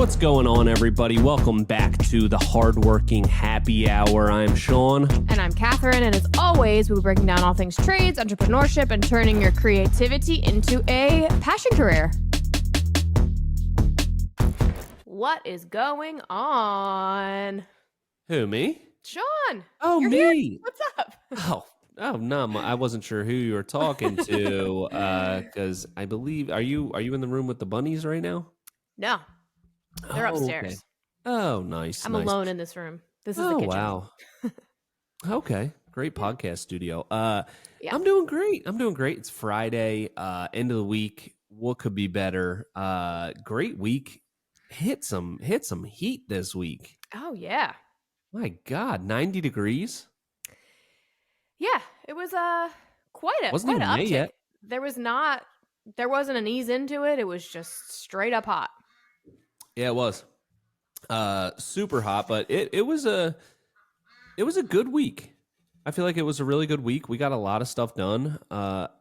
What's going on, everybody? Welcome back to the Hardworking Happy Hour. I'm Sean. And I'm Catherine, and as always, we'll be breaking down all things trades, entrepreneurship, and turning your creativity into a passion career. What is going on? Who, me? Sean! Oh, you're me! Here. What's up? Oh, no, I wasn't sure who you were talking to, because I believe, are you in the room with the bunnies right now? No. They're upstairs. Okay. Oh, nice. I'm alone in this room. This is the kitchen. Wow. Okay. Great podcast studio. Yeah. I'm doing great. It's Friday, end of the week. What could be better? Great week. Hit some heat this week. Oh, yeah. My God, 90 degrees. Yeah, it was quite an May uptick. yet. There wasn't an ease into it. It was just straight up hot. Yeah, it was super hot, but it was a good week. I feel like it was a really good week. We got a lot of stuff done.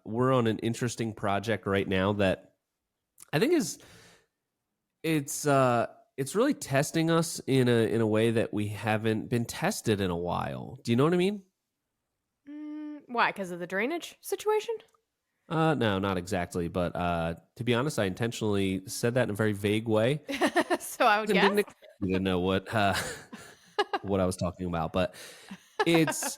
We're on an interesting project right now that I think it's really testing us in a way that we haven't been tested in a while. Do you know what I mean? Why? Because of the drainage situation? No, not exactly. But to be honest, I intentionally said that in a very vague way. So I would guess. You didn't know what what I was talking about, but it's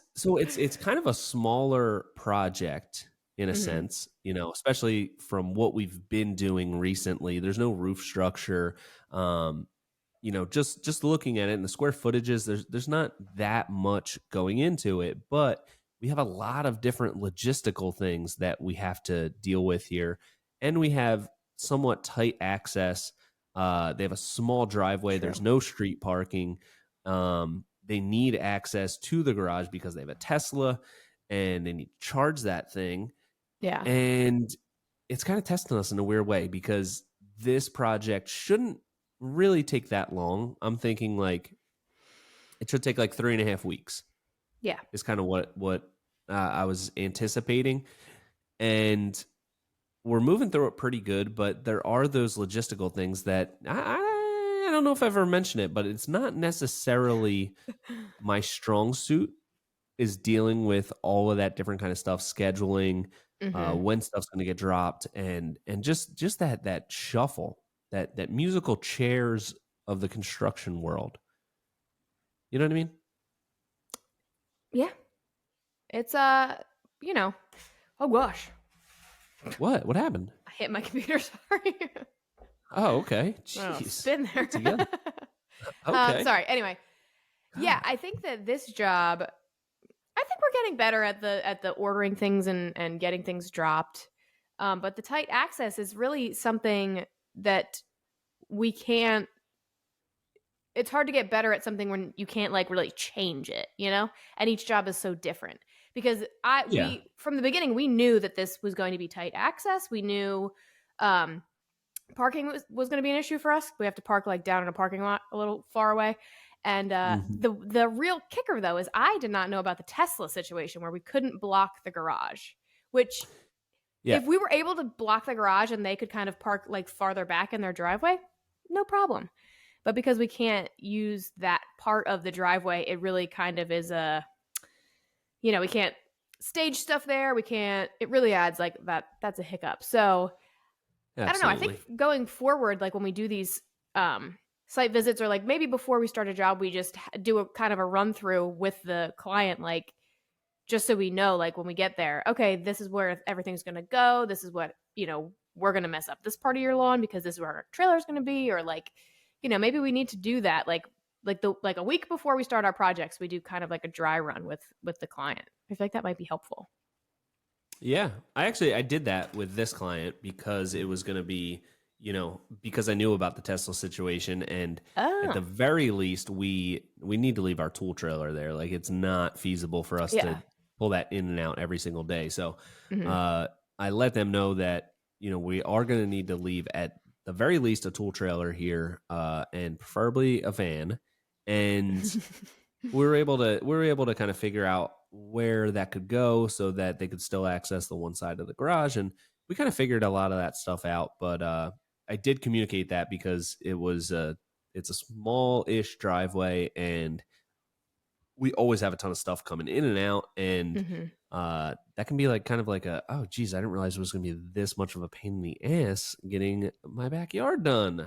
kind of a smaller project in a sense, especially from what we've been doing recently. There's no roof structure. Just looking at it and the square footages, there's not that much going into it, but we have a lot of different logistical things that we have to deal with here. And we have somewhat tight access. They have a small driveway. True. There's no street parking. They need access to the garage because they have a Tesla and they need to charge that thing. Yeah. And it's kind of testing us in a weird way because this project shouldn't really take that long. I'm thinking like it should take like 3.5 weeks. Yeah. Is kind of what I was anticipating. And we're moving through it pretty good, but there are those logistical things that I don't know if I've ever mentioned it, but it's not necessarily my strong suit is dealing with all of that different kind of stuff, scheduling, when stuff's going to get dropped, and just that shuffle, that musical chairs of the construction world. You know what I mean? Yeah. It's, oh gosh. What happened? I hit my computer, sorry. Oh, okay. Oh, Jeez. it's been there. Okay. Sorry. Anyway. Yeah, I think that this job, I think we're getting better at the ordering things and getting things dropped. But the tight access is really something that we can't, it's hard to get better at something when you can't like really change it, and each job is so different because we from the beginning, we knew that this was going to be tight access. We knew, parking was going to be an issue for us. We have to park like down in a parking lot a little far away. And the real kicker though, is I did not know about the Tesla situation where we couldn't block the garage, which if we were able to block the garage and they could kind of park like farther back in their driveway, no problem. But because we can't use that part of the driveway, it really kind of is we can't stage stuff there. We can't, it really adds like that. That's a hiccup. So Absolutely. I don't know. I think going forward, like when we do these site visits or like maybe before we start a job, we just do a kind of a run through with the client, like just so we know, like when we get there, okay, this is where everything's going to go. This is what, we're going to mess up this part of your lawn because this is where our trailer is going to be, or like, maybe we need to do that. Like a week before we start our projects, we do kind of like a dry run with the client. I feel like that might be helpful. Yeah, I did that with this client because it was going to be, because I knew about the Tesla situation, and at the very least, we need to leave our tool trailer there. Like it's not feasible for us to pull that in and out every single day. So I let them know that, we are going to need to leave at the very least a tool trailer here, and preferably a van. And we were able to kind of figure out where that could go so that they could still access the one side of the garage. And we kind of figured a lot of that stuff out. But I did communicate that because it was it's a small-ish driveway, and we always have a ton of stuff coming in and out, and Mm-hmm. that can be like kind of like a, oh geez, I didn't realize it was going to be this much of a pain in the ass getting my backyard done.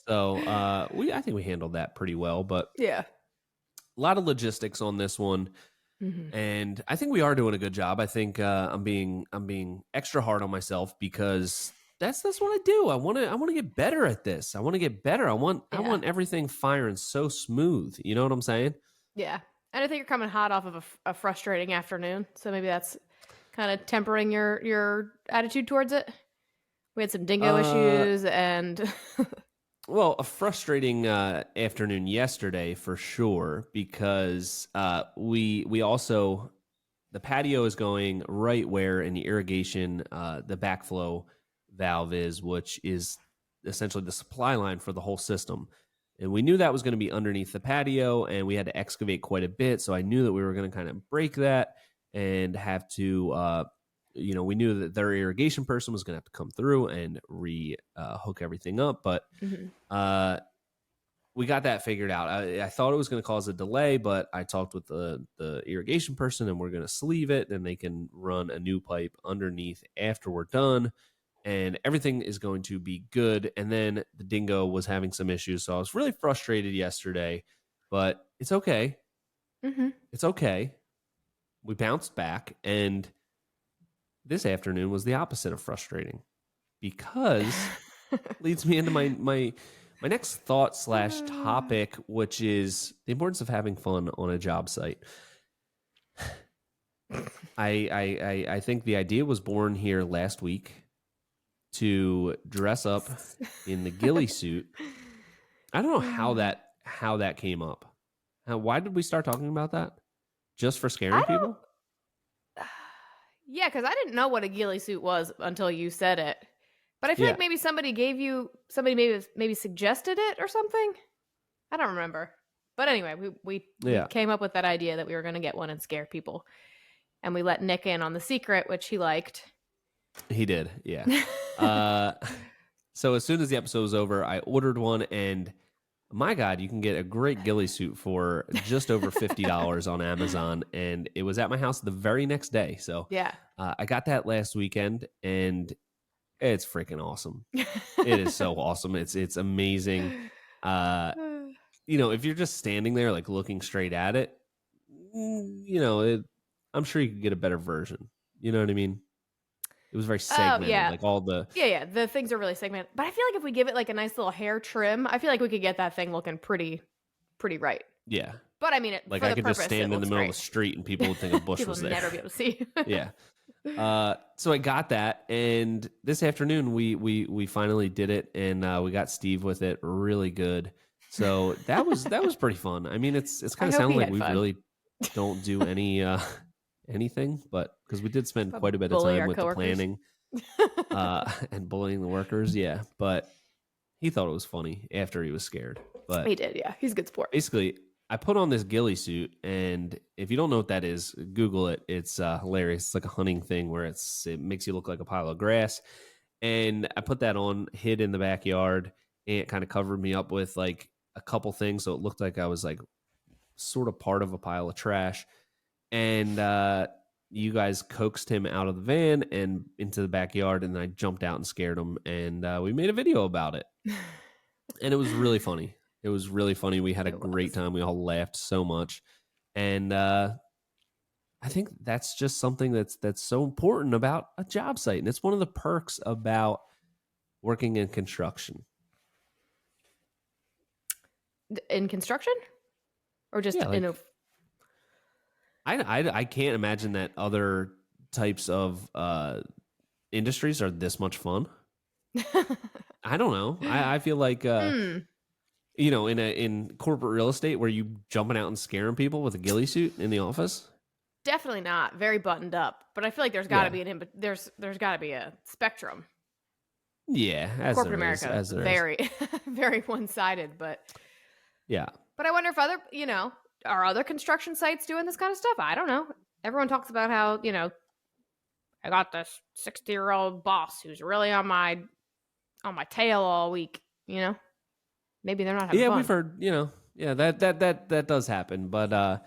So I think we handled that pretty well, but Yeah. a lot of logistics on this one. Mm-hmm. And I think we are doing a good job. I think I'm being extra hard on myself because that's what I do. I want to get better at this. I want to get better. I want everything firing so smooth. You know what I'm saying? Yeah. And I think you're coming hot off of a frustrating afternoon, so maybe that's kind of tempering your attitude towards it. We had some dingo issues, and well, a frustrating afternoon yesterday for sure, because we also, the patio is going right where in the irrigation the backflow valve is, which is essentially the supply line for the whole system. And we knew that was going to be underneath the patio, and we had to excavate quite a bit. So I knew that we were going to kind of break that and have to, we knew that their irrigation person was going to have to come through and hook everything up. But mm-hmm. we got that figured out. I thought it was going to cause a delay, but I talked with the irrigation person, and we're going to sleeve it, and they can run a new pipe underneath after we're done, and everything is going to be good. And then the dingo was having some issues, so I was really frustrated yesterday, but it's okay. Mm-hmm. It's okay. We bounced back, and this afternoon was the opposite of frustrating, because leads me into my next thought / topic, which is the importance of having fun on a job site. I think the idea was born here last week to dress up in the ghillie suit. I don't know how that came up. Why did we start talking about that? Just for scaring people? Yeah, because I didn't know what a ghillie suit was until you said it. But I feel like maybe somebody maybe suggested it or something. I don't remember. But anyway, we came up with that idea that we were going to get one and scare people. And we let Nick in on the secret, which he liked. He did, yeah. So as soon as the episode was over, I ordered one, and my God, you can get a great ghillie suit for just over $50 on Amazon, and it was at my house the very next day. So yeah, I got that last weekend, and it's freaking awesome. It is so awesome. It's amazing. If you're just standing there like looking straight at it, I'm sure you could get a better version. You know what I mean? It was very segmented, like all the the things are really segmented. But I feel like if we give it like a nice little hair trim, I feel like we could get that thing looking pretty right. Yeah. But I mean, like I could just stand in the middle of the street and people would think a bush was there. People would never be able to see. Yeah. So I got that, and this afternoon we finally did it, and we got Steve with it really good. So that was pretty fun. I mean, it's kind of sounding like we really don't do any anything, but because we did spend quite a bit of time with the planning and bullying the workers. Yeah, but he thought it was funny after he was scared. But he did. Yeah, he's a good sport. Basically, I put on this ghillie suit, and if you don't know what that is, Google it. It's hilarious. It's like a hunting thing where it makes you look like a pile of grass. And I put that on, hid in the backyard, and it kind of covered me up with like a couple things, so it looked like I was like sort of part of a pile of trash. And you guys coaxed him out of the van and into the backyard, and then I jumped out and scared him, and we made a video about it. And it was really funny. It was really funny. We had a great time. We all laughed so much. And I think that's just something that's so important about a job site. And it's one of the perks about working in construction. In construction? Or just in a... I can't imagine that other types of industries are this much fun. I don't know. I feel like... in corporate real estate where you jumping out and scaring people with a ghillie suit in the office? Definitely not. Very buttoned up. But I feel like there's got to be there's got to be a spectrum. Yeah, as corporate America is very very one-sided, but yeah. But I wonder if are other construction sites doing this kind of stuff? I don't know. Everyone talks about how, I got this 60-year-old boss who's really on my tail all week, maybe they're not having Yeah, we've fun. heard, yeah, that does happen, but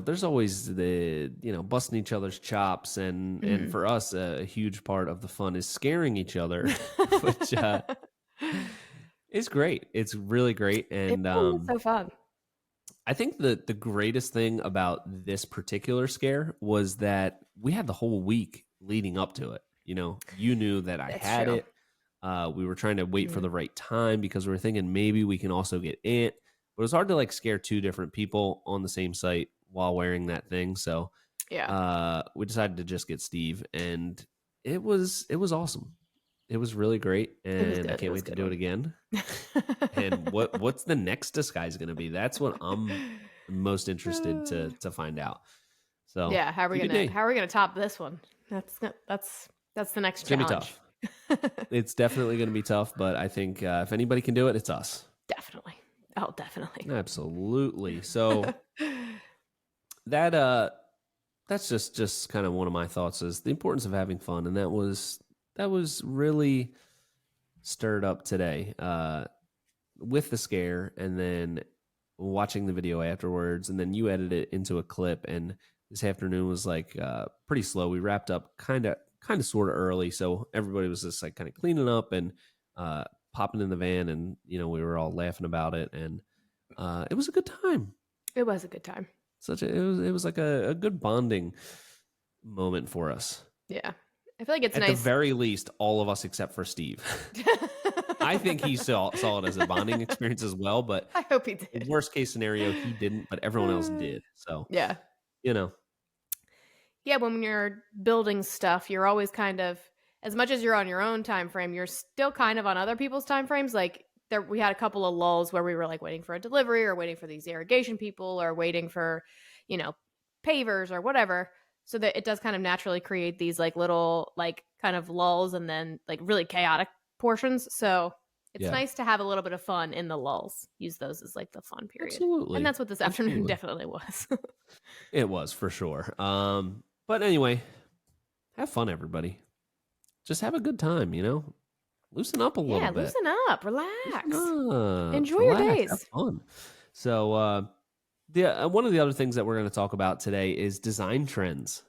there's always the, busting each other's chops, and Mhm. for us, a huge part of the fun is scaring each other, which is great. It's really great, It and really is so fun. I think the greatest thing about this particular scare was that we had the whole week leading up to it. You knew that I That's had true. it. We were trying to wait for Mhm. the right time because we were thinking maybe we can also get Ant, but it was hard to like scare two different people on the same site while wearing that thing. So Yeah, we decided to just get Steve, and it was awesome. It was really great, it was and I good. It can't was wait a to good do it one. again. And what's the next disguise going to be? That's what I'm most interested to find out. So Yeah, TBD. how are we gonna top this one? That's the next It's gonna be challenge. tough. It's definitely going to be tough, but I think if anybody can do it, it's us. Definitely. Oh, definitely. Absolutely. So that that's just kind of one of my thoughts is the importance of having fun, and that was really stirred up today with the scare, and then watching the video afterwards, and then you edited it into a clip, and this afternoon was like pretty slow. We wrapped up kind of sort of early, so everybody was just like kind of cleaning up and uh popping in the van, and we were all laughing about it, and it was a good time. It was a good time. It was like a good bonding moment for us. Yeah. I feel like it's At the nice. very least, all of us except for Steve. I think he saw it as a bonding experience as well, but I hope he did. worst case scenario, he didn't, but everyone else did. So, Yeah. you know, Yeah, when you're building stuff, you're always kind of, as much as you're on your own time frame, you're still kind of on other people's time frames. Like there we had a couple of lulls where we were like waiting for a delivery or waiting for these irrigation people or waiting for, you know, pavers or whatever. So that it does kind of naturally create these like little like kind of lulls and then like really chaotic portions. So it's yeah, nice to have a little bit of fun in the lulls. Use those as like the fun period. And absolutely. that's what this afternoon Absolutely. definitely was. It was for sure. But anyway, have fun, everybody. Just have a good time. Loosen up a little Yeah, bit. loosen up, Loosen relax. up, Enjoy your relax, have days. fun. So, one of the other things that we're going to talk about today is design trends.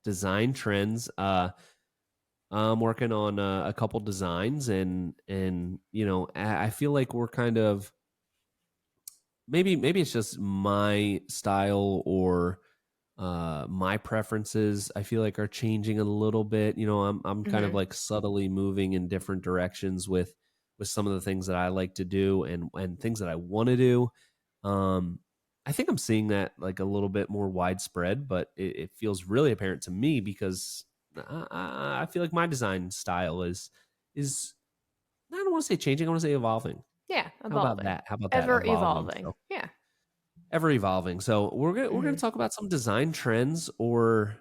Design trends. I'm working on a couple designs, and I feel like we're kind of maybe it's just my style or my preferences. I feel like are changing a little bit. I'm kind of Mhm. like subtly moving in different directions with some of the things that I like to do and things that I want to do. Um, I think I'm seeing that like a little bit more widespread, but it feels really apparent to me because I feel like my design style is I don't want to say changing. I want to say evolving. Yeah, How about evolving. that? How about that? Ever Evolving. evolving. So Yeah. ever evolving. So we're gonna Mhm. talk about some design trends or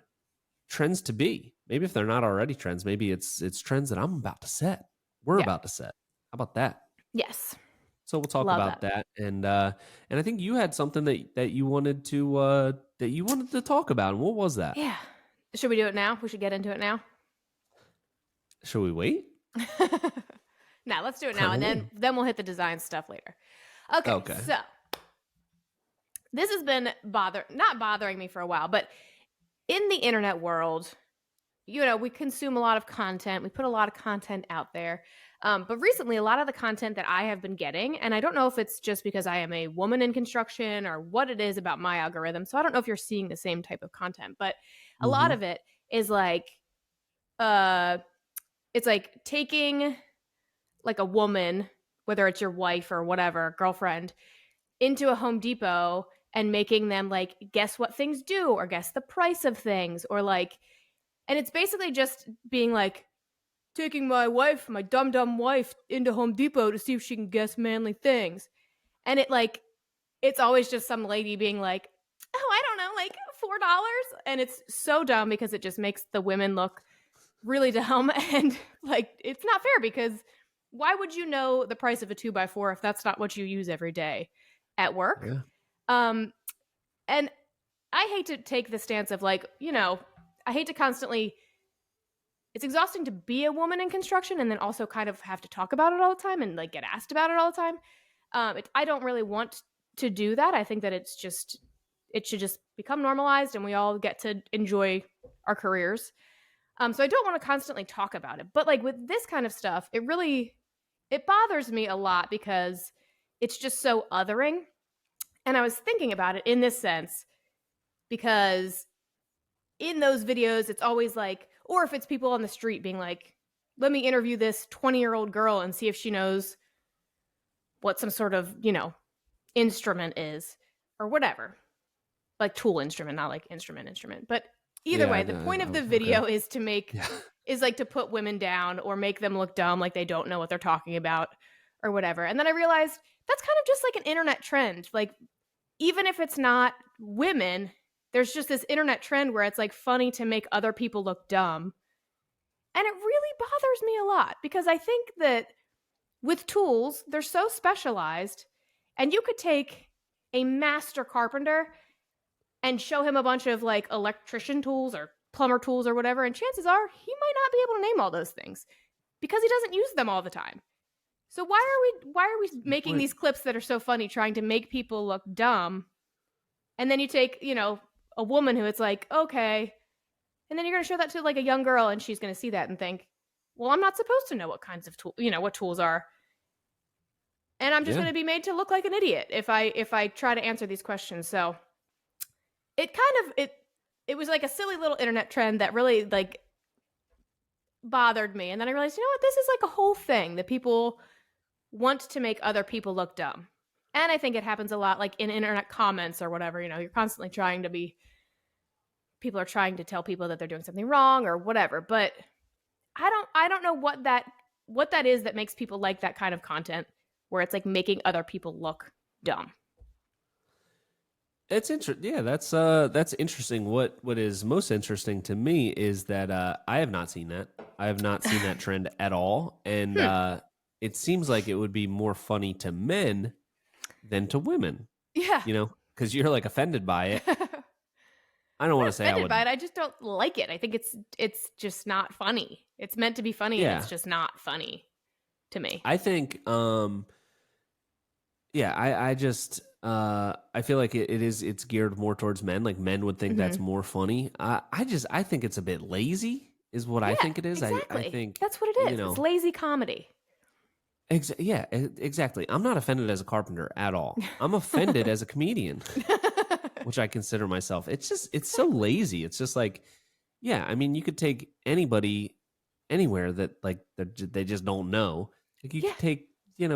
trends to be. Maybe if they're not already trends, maybe it's trends that I'm about to set. We're Yeah. about to set. How about that? Yes. So we'll talk Love about that. that, and I think you had something that you wanted to talk about. And what was that? Yeah. Should we do it now? We should get into it now. Should we wait? Now, let's do it now I'm and in. then we'll hit the design stuff later. Okay. Okay. So, this has been not bothering me for a while, but in the internet world, we consume a lot of content. We put a lot of content out there. But recently, a lot of the content that I have been getting, and I don't know if it's just because I am a woman in construction or what it is about my algorithm. So I don't know if you're seeing the same type of content, but a lot Mm-hmm. of it is like, uh, it's like taking like a woman, whether it's your wife or whatever, girlfriend, into a Home Depot and making them like guess what things do or guess the price of things or like, and it's basically just being like, taking my wife, my dumb wife, into Home Depot to see if she can guess manly things. And it's always just some lady being like, oh, I don't know, like $4. And it's so dumb because it just makes the women look really dumb. And like, it's not fair because why would you know the price of a 2x4 if that's not what you use every day at work? Yeah. Um, and I hate to take the stance of like, I hate to constantly, it's exhausting to be a woman in construction and then also kind of have to talk about it all the time and like get asked about it all the time. I don't really want to do that. I think that it should just become normalized and we all get to enjoy our careers. So I don't want to constantly talk about it. But like with this kind of stuff, it bothers me a lot because it's just so othering. And I was thinking about it in this sense because in those videos, it's always like, or if it's people on the street being like, let me interview this 20-year-old girl and see if she knows what some sort of, instrument is or whatever. Like tool instrument, not like instrument. But either way, the point of the video is to make, is like to put women down or make them look dumb, like they don't know what they're talking about or whatever. And then I realized that's kind of just like an internet trend. Like, even if it's not women, there's just this internet trend where it's like funny to make other people look dumb. And it really bothers me a lot because I think that with tools, they're so specialized, and you could take a master carpenter and show him a bunch of like electrician tools or plumber tools or whatever, and chances are he might not be able to name all those things because he doesn't use them all the time. So why are we making these clips that are so funny trying to make people look dumb? And then you take, a woman who it's like, okay, and then you're going to show that to like a young girl and she's going to see that and think, well, I'm not supposed to know what kinds of tools, what tools are. And I'm just going to be made to look like an idiot if I try to answer these questions. So it was like a silly little internet trend that really like bothered me. And then I realized, this is like a whole thing that people want to make other people look dumb. And I think it happens a lot like in internet comments or whatever, you're constantly people are trying to tell people that they're doing something wrong or whatever. But I don't know what that is that makes people like that kind of content where it's like making other people look dumb. It's interesting. Yeah, that's interesting. What is most interesting to me is that I have not seen that. I have not seen that trend at all, and it seems like it would be more funny to men than to women. Yeah, because you're like offended by it. I don't want to say offended by it. I just don't like it. I think it's just not funny. It's meant to be funny, and it's just not funny to me. I think. I just. I feel like it's geared more towards men. Like men would think that's more funny. I think it's a bit lazy is what I think it is. Exactly. I think that's what it is. It's lazy comedy. Exactly. I'm not offended as a carpenter at all. I'm offended as a comedian, which I consider myself. It's so lazy. It's just like, you could take anybody anywhere that like they just don't know. Like you could take, I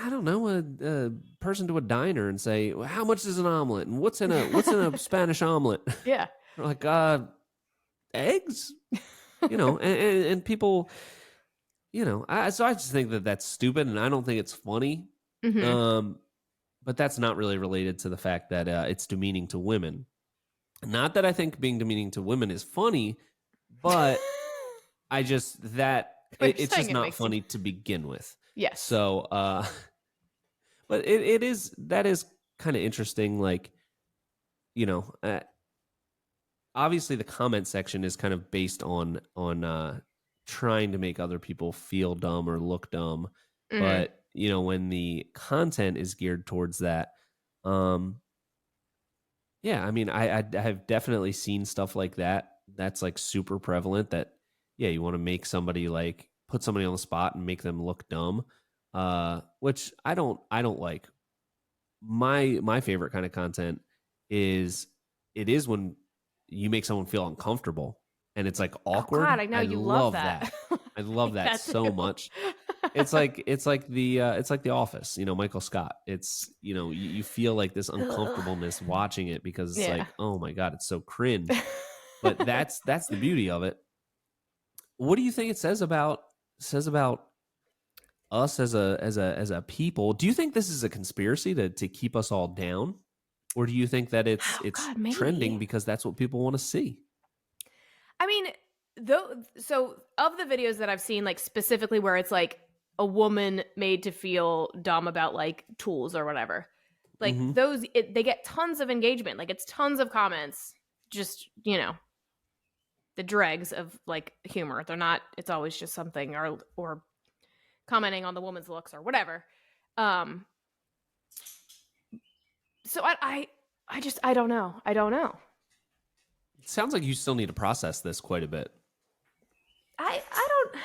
don't know, a person to a diner and say, well, how much is an omelet? And what's in a Spanish omelet? Yeah. They're like, eggs? And people, so I just think that that's stupid and I don't think it's funny. Mm-hmm. But that's not really related to the fact that it's demeaning to women. Not that I think being demeaning to women is funny, but I just, it's just not funny to begin with. Yes. So, but that is kind of interesting. Like, obviously the comment section is kind of based on trying to make other people feel dumb or look dumb. Mm-hmm. But, when the content is geared towards that, I have definitely seen stuff like that. That's like super prevalent that, you want to make somebody like put somebody on the spot and make them look dumb, which I don't like. My favorite kind of content is when you make someone feel uncomfortable and it's like awkward. Oh God, I know you love that. I love that so much. It's like the Office, Michael Scott. It's you feel like this uncomfortableness watching it because it's like, oh my God, it's so cringe. But that's the beauty of it. What do you think it says about us as a people? Do you think this is a conspiracy to keep us all down, or do you think that it's trending because that's what people want to see? I mean, so of the videos that I've seen, like specifically where it's like a woman made to feel dumb about like tools or whatever, like those, they get tons of engagement. Like it's tons of comments. Just the dregs of like humor. They're not. It's always just something or commenting on the woman's looks or whatever. So I don't know. I don't know. It sounds like you still need to process this quite a bit. I don't.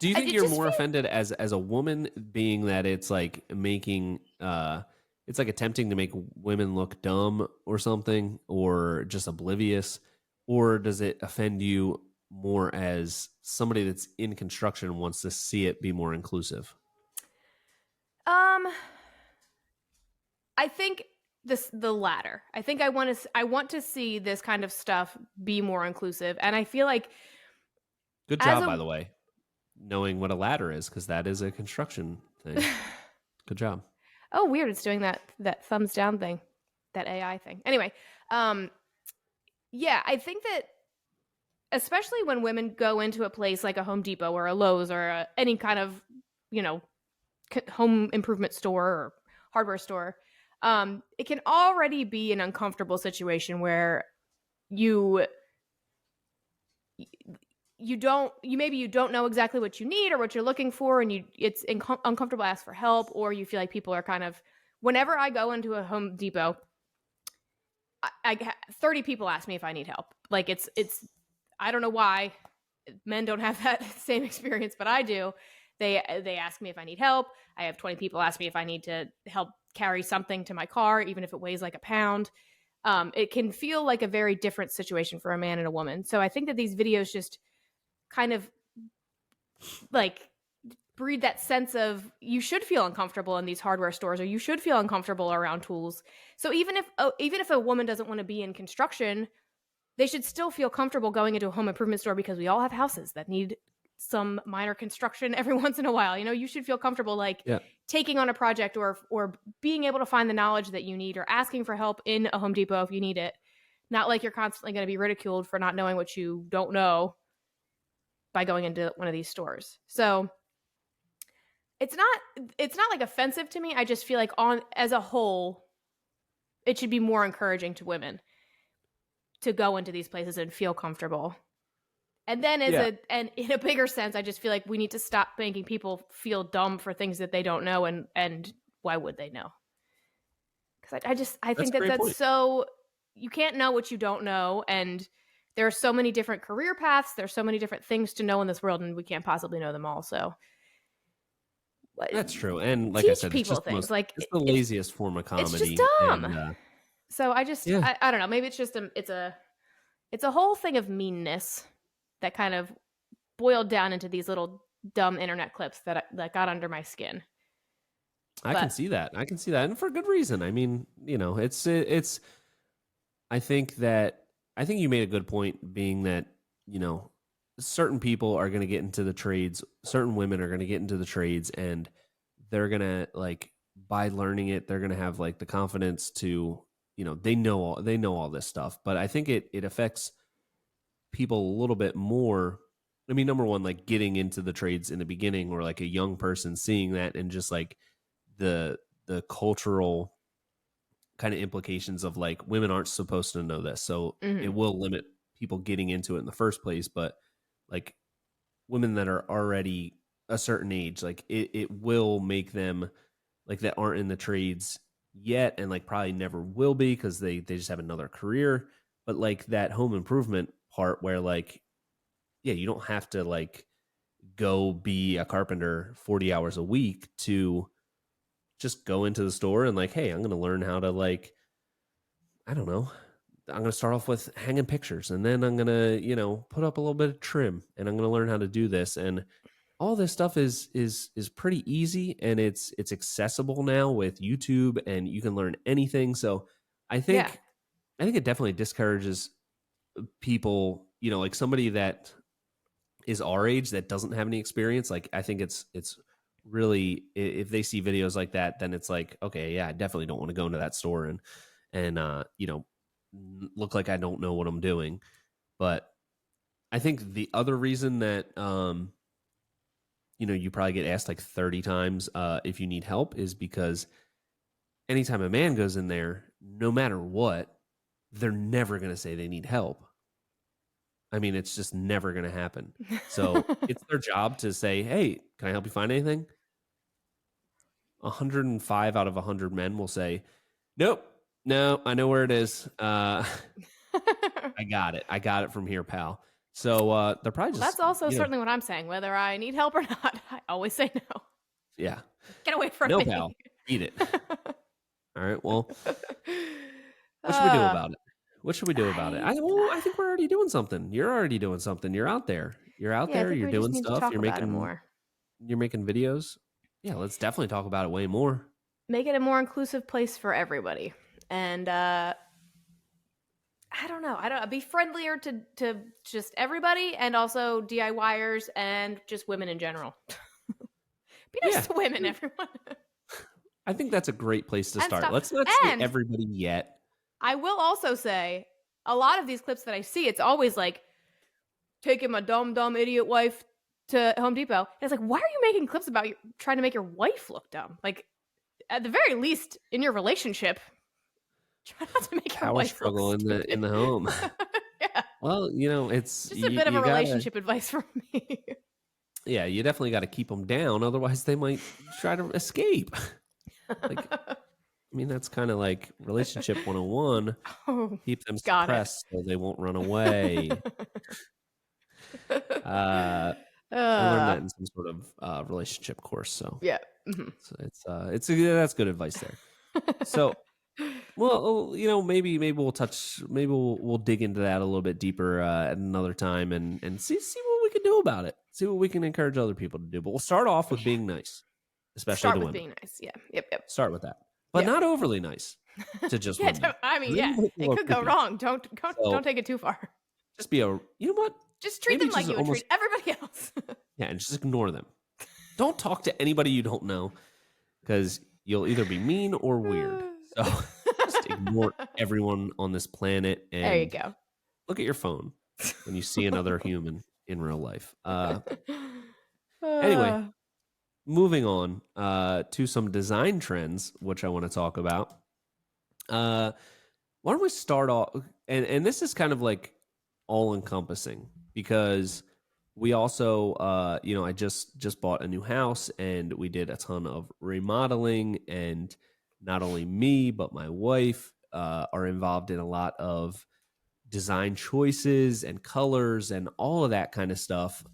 Do you think you're more feel... offended as a woman, being that it's like making it's like attempting to make women look dumb or something, or just oblivious, or does it offend you more as somebody that's in construction and wants to see it be more inclusive? I think the latter. I think I want to see this kind of stuff be more inclusive, and I feel like good job, by the way, knowing what a ladder is, because that is a construction thing. Good job. Oh, weird! It's doing that thumbs down thing, that AI thing. Anyway, yeah, I think that especially when women go into a place like a Home Depot or a Lowe's or any kind of, home improvement store or hardware store, it can already be an uncomfortable situation where you don't know exactly what you need or what you're looking for, and it's uncomfortable to ask for help, or you feel like people are kind of. Whenever I go into a Home Depot, 30 people ask me if I need help. Like it's I don't know why men don't have that same experience, but I do. They ask me if I need help. I have 20 people ask me if I need to help carry something to my car, even if it weighs like a pound. It can feel like a very different situation for a man and a woman. So I think that these videos just kind of like breed that sense of you should feel uncomfortable in these hardware stores, or you should feel uncomfortable around tools. So even if a woman doesn't want to be in construction, they should still feel comfortable going into a home improvement store, because we all have houses that need some minor construction every once in a while. You should feel comfortable taking on a project or being able to find the knowledge that you need, or asking for help in a Home Depot if you need it. Not like you're constantly going to be ridiculed for not knowing what you don't know by going into one of these stores. So it's not like offensive to me. I just feel like as a whole, it should be more encouraging to women to go into these places and feel comfortable. And then and in a bigger sense, I just feel like we need to stop making people feel dumb for things that they don't know, and why would they know? Because I think that's so, you can't know what you don't know, and there are so many different career paths, there's so many different things to know in this world, and we can't possibly know them all. So that's true. And like I said, people things like it's the laziest form of comedy. It's just dumb. And, so I just I don't know. Maybe it's just it's a whole thing of meanness that kind of boiled down into these little dumb internet clips that got under my skin. I can see that, and for good reason. I mean, it's. I think you made a good point, being that certain people are going to get into the trades, certain women are going to get into the trades, and they're going to by learning it, they're going to have the confidence to, they know all this stuff. But I think it affects people a little bit more. I mean, number one, getting into the trades in the beginning, or a young person seeing that, and just the cultural kind of implications of women aren't supposed to know this. So it will limit people getting into it in the first place. But women that are already a certain age, it will make them that aren't in the trades yet, and probably never will be, because they just have another career. But that home improvement part where you don't have to go be a carpenter 40 hours a week to just go into the store and hey, I'm going to learn how to I don't know, I'm going to start off with hanging pictures, and then I'm going to, put up a little bit of trim, and I'm going to learn how to do this. And all this stuff is pretty easy, and it's accessible now with YouTube, and you can learn anything. So I think it definitely discourages people, somebody that is our age that doesn't have any experience. I think it's really, if they see videos like that, then it's okay, yeah, I definitely don't want to go into that store and look like I don't know what I'm doing. But I think the other reason that you probably get asked 30 times if you need help is because anytime a man goes in there, no matter what, they're never going to say they need help. I mean, it's just never going to happen. So it's their job to say, hey, can I help you find anything? 105 out of 100 men will say, nope, no, I know where it is. I got it. I got it from here, pal. So they're probably just, That's also certainly what I'm saying. Whether I need help or not, I always say no. Yeah. Get away from no, me. Pal. Eat it. All right. Well, what should we do about it? What should we do about it? I think we're already doing something. You're already doing something. You're out there. You're out there. I think You're we just doing need to stuff. talk You're about it making more. You're making videos. Yeah, let's definitely talk about it way more. Make it a more inclusive place for everybody. And I don't know. Be friendlier to just everybody, and also DIYers and just women in general. Be nice to women, everyone. I think that's a great place to start. Stop. Let's not say everybody yet. I will also say, a lot of these clips that I see, it's always like, taking my dumb idiot wife to Home Depot. And it's like, why are you making clips about trying to make your wife look dumb? Like, at the very least, in your relationship, try not to make your wife struggle look stupid. in the home. Yeah. Well, it's just a bit of a relationship advice from me. Yeah, you definitely got to keep them down. Otherwise, they might try to escape. I mean, that's kind of like relationship 101. Keep them suppressed so they won't run away. I learned that in some sort of relationship course. So yeah, so that's good advice there. So, well, maybe we'll dig into that a little bit deeper at another time and see what we can do about it. See what we can encourage other people to do. But we'll start off with being nice, especially to women. Being nice. Yeah. Yep. Start with that, but not overly nice to just women. It could go wrong. Don't take it too far. Just be you know what? Just treat them like you would treat everybody else. Yeah, and just ignore them. Don't talk to anybody you don't know, because you'll either be mean or weird. So just ignore everyone on this planet. And there you go. Look at your phone when you see another human in real life. Anyway, moving on to some design trends, which I want to talk about. Why don't we start off? And this is kind of like all-encompassing, because we also, I just bought a new house, and we did a ton of remodeling, and not only me, but my wife are involved in a lot of design choices and colors and all of that kind of stuff.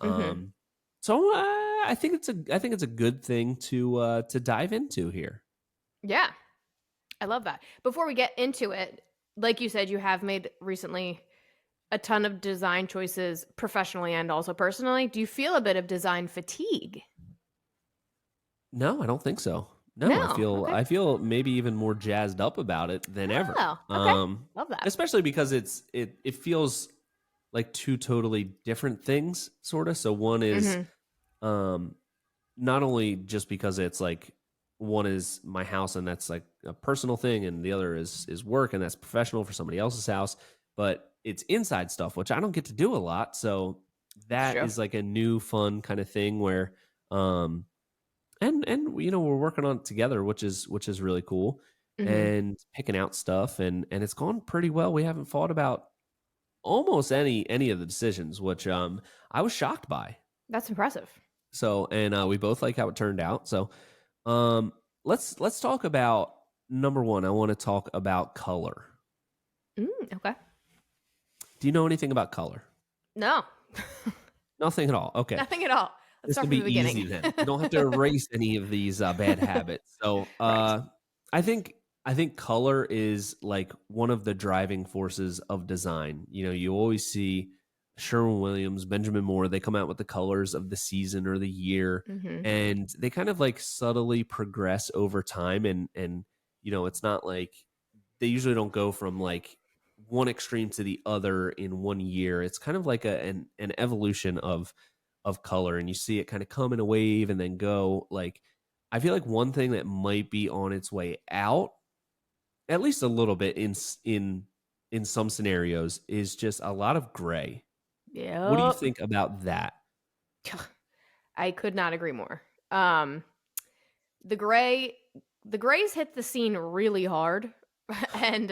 So I think it's a good thing to dive into here. Yeah, I love that. Before we get into it, like you said, you have made recently a ton of design choices professionally and also personally. Do you feel a bit of design fatigue? No, I don't think so. No, I feel maybe even more jazzed up about it than ever. Okay. Love that. Especially because it feels like two totally different things, sort of. So one is not only just because it's like, one is my house and that's like a personal thing, and the other is work and that's professional for somebody else's house, but it's inside stuff, which I don't get to do a lot. So that is like a new fun kind of thing where, and we're working on it together, which is really cool, and picking out stuff, and it's gone pretty well. We haven't fought about almost any of the decisions, which I was shocked by. That's impressive. So, and we both like how it turned out. So, let's talk about number one. I want to talk about color. Okay. Do you know anything about color? No. Nothing at all. Okay. Nothing at all. Let's start from the beginning. Easy then. You don't have to erase any of these bad habits. So right. I think color is like one of the driving forces of design. You always see Sherwin-Williams, Benjamin Moore, they come out with the colors of the season or the year, and they kind of like subtly progress over time. And it's not like they usually don't go from like one extreme to the other in 1 year. It's kind of like an evolution of color, and you see it kind of come in a wave and then go. Like, I feel like one thing that might be on its way out, at least a little bit in some scenarios, is just a lot of gray. Yeah. What do you think about that? I could not agree more. The grays hit the scene really hard, and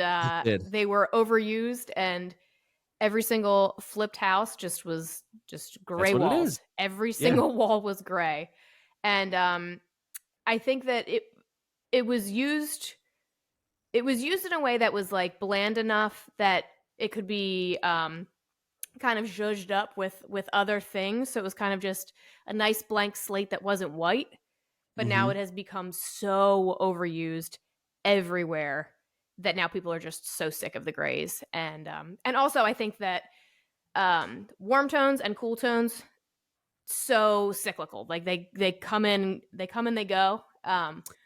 they were overused, and every single flipped house just That's gray what it is. walls. Every Yeah. single wall was gray. And I think that it was used it was used in a way that was like bland enough that it could be kind of zhuzhed up with other things. So it was kind of just a nice blank slate that wasn't white. But now it Hmm. has become so overused everywhere that now people are just so sick of the grays. And also I think that warm tones and cool tones so cyclical. Like they come in, they go.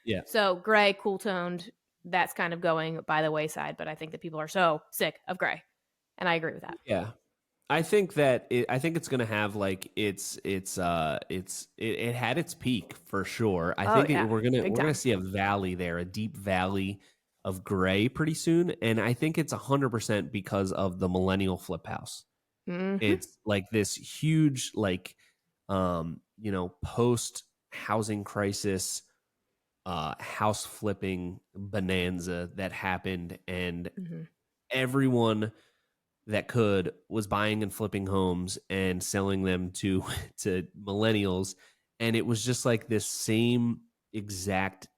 Yeah. So gray, cool toned, that's kind of going by the wayside. But I think that people are so sick of gray, and I agree with that. Yeah. I think that I think it's gonna have like it had its peak for sure. I Oh think yeah, big we're gonna time. see a valley there, a deep valley of gray pretty soon, and I think it's 100% because of the millennial flip house. Hmm. It's like this huge post housing crisis house flipping bonanza that happened, and Hmm. everyone that could was buying and flipping homes and selling them to to millennials, and it was just like this same exact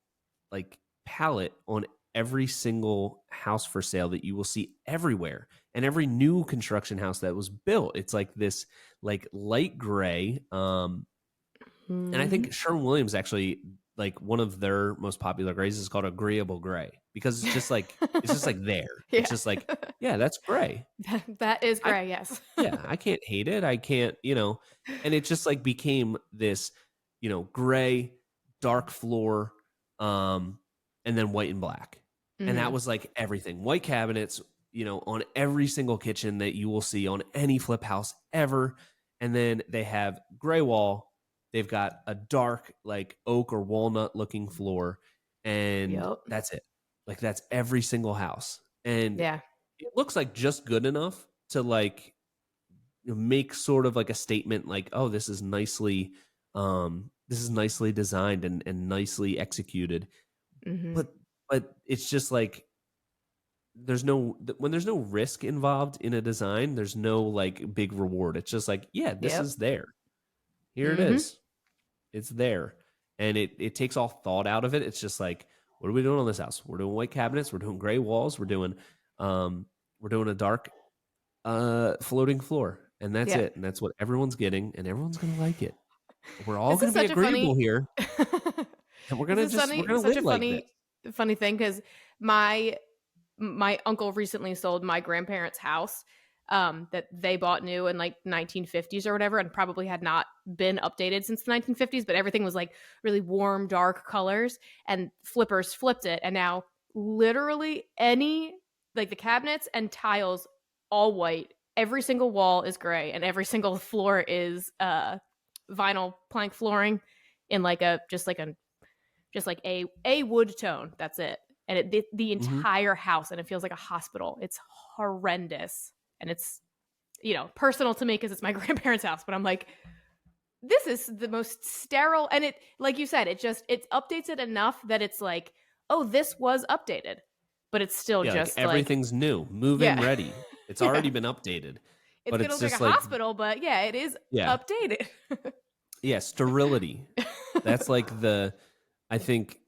like palette on every single house for sale that you will see everywhere, and every new construction house that was built, it's like this like light gray. And I Hmm. think Sherwin-Williams actually, like, one of their most popular grays is called agreeable gray, because it's just like there. It's Yeah. just like, yeah, that's gray. That is I gray, yes. Yeah, I can't hate it. I can't, and it just like became this, gray, dark floor, um, and then white and black. And that Hmm. was like everything. White cabinets, on every single kitchen that you will see on any flip house ever. And then they have gray wall. They've got a dark, like oak or walnut looking floor. And Yep. that's it. Like that's every single house. And Yeah. it looks like just good enough to like make sort of like a statement like, oh, this is nicely designed and nicely executed. Hmm. But it's just like there's no when there's no risk involved in a design, there's no like big reward. It's just like, yeah, this Yep. is there. Here it Hmm. is. It's there. And it takes all thought out of it. It's just like, what are we doing on this house? We're doing white cabinets, we're doing gray walls, um we're doing a dark floating floor, and that's Yeah. it, and that's what everyone's getting, and everyone's gonna like it. We're all This is gonna be such a agreeable funny here, and this is we're funny gonna such live a like this. funny thing because my my uncle recently sold my grandparents' house that they bought new in like 1950s or whatever, and probably had not been updated since the 1950s, but everything was like really warm dark colors, and flippers flipped it, and now literally any like the cabinets and tiles all white, every single wall is gray, and every single floor is vinyl plank flooring in like a just like a wood tone. That's it. And the Mhm. entire house, and it feels like a hospital. It's horrendous, and it's personal to me because it's my grandparents' house. But I'm like, this is the most sterile, and it, like you said, it updates it enough that it's like, oh, this was updated, but it's still Yeah, like, just like, everything's new, move-in yeah, ready. It's yeah. already been updated, It's but gonna it's look like just a like, hospital, but yeah, it is yeah. updated. Yeah, sterility. That's like I think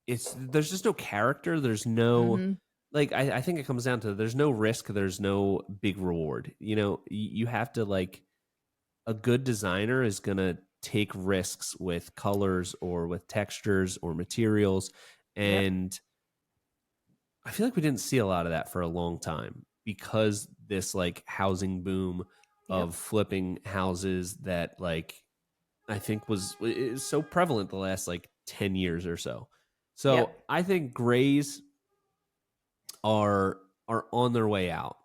there's just no character, there's no Hmm. like, I think it comes down to there's no risk, there's no big reward, you have to like a good designer is going to take risks with colors or with textures or materials. Yep. And I feel like we didn't see a lot of that for a long time because this like housing boom Yep. of flipping houses that like I think is so prevalent the last like 10 years or so. Yep. So I think grays are on their way out.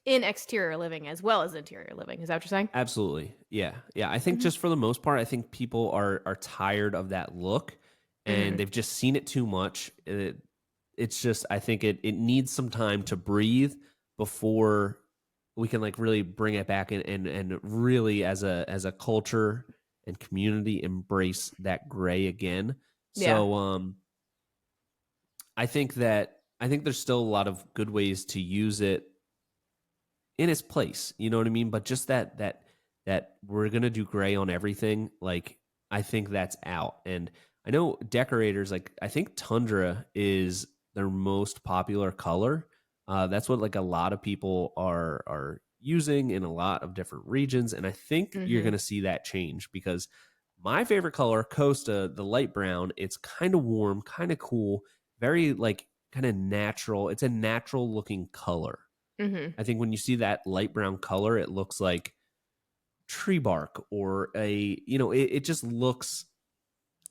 In exterior living as well as interior living. Is that what you're saying? Absolutely. Yeah. Yeah. I think Hmm. just for the most part, I think people are tired of that look, and Hmm. they've just seen it too much. It's just, I think it needs some time to breathe before we can like really bring it back and really as a culture and community embrace that gray again. Yeah. So I think there's still a lot of good ways to use it in its place. You know what I mean? But just that we're gonna do gray on everything. Like I think that's out. And I know decorators like I think tundra is their most popular color. That's what like a lot of people are using in a lot of different regions, and I think you're Mm-hmm. gonna see that change because my favorite color, Costa, the light brown, it's kind of warm, kind of cool, very like kind of natural. It's a natural looking color. Mm-hmm. I think when you see that light brown color, it looks like tree bark or it just looks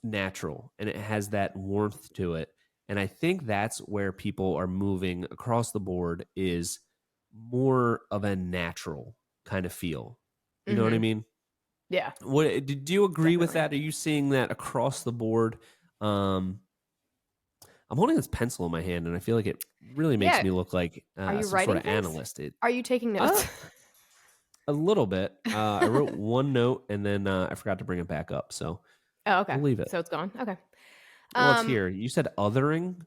natural and it has that warmth to it. And I think that's where people are moving across the board is more of a natural kind of feel. You know what I Mm-hmm. mean? Yeah, What did you agree with definitely. that? Are you seeing that across the board? Um, I'm holding this pencil in my hand, and I feel like it really makes Yeah. me look like Are you some sort writing of things? analyst. Are you taking Uh, notes? a little bit. I wrote one note, and then I forgot to bring it back up, so Oh, okay. we'll leave it. So it's gone. Okay. Well, it's Um, here. You said othering.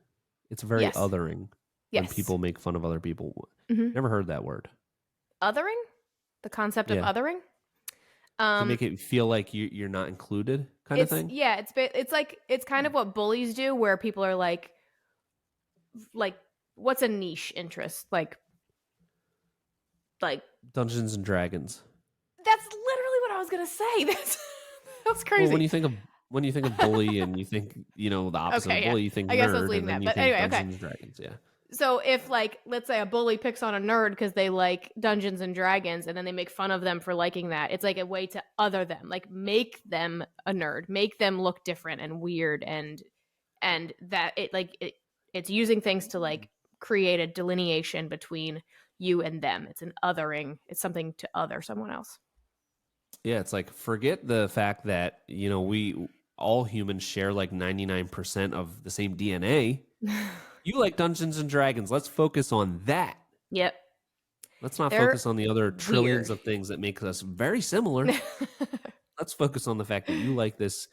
It's very yes. othering when Yes. people make fun of other people. Mm-hmm. Never heard that word. Othering? The concept of Yeah, othering? to Um, make it feel like you're not included, kind of it's thing. yeah, it's like it's kind of what bullies do where people are like what's a niche interest? Like Dungeons and Dragons. that's literally what I was going to say. That's Well, crazy. when you think of bully and you think the opposite of Okay, yeah. bully, you think I guess I was nerd, leaving and then that. you But think anyway, okay. Dungeons and Dragons. Yeah. So if like let's say a bully picks on a nerd because they like Dungeons and Dragons and then they make fun of them for liking that, it's like a way to other them, like make them a nerd, make them look different and weird and that it's using things to like create a delineation between you and them. It's an othering. It's something to other someone else. Yeah, it's like forget the fact that we all humans share like 99% of the same DNA. You like Dungeons and Dragons. Let's focus on that. Yep. Let's not They're focus on the other trillions weird. of things that make us very similar. Let's focus on the fact that you like this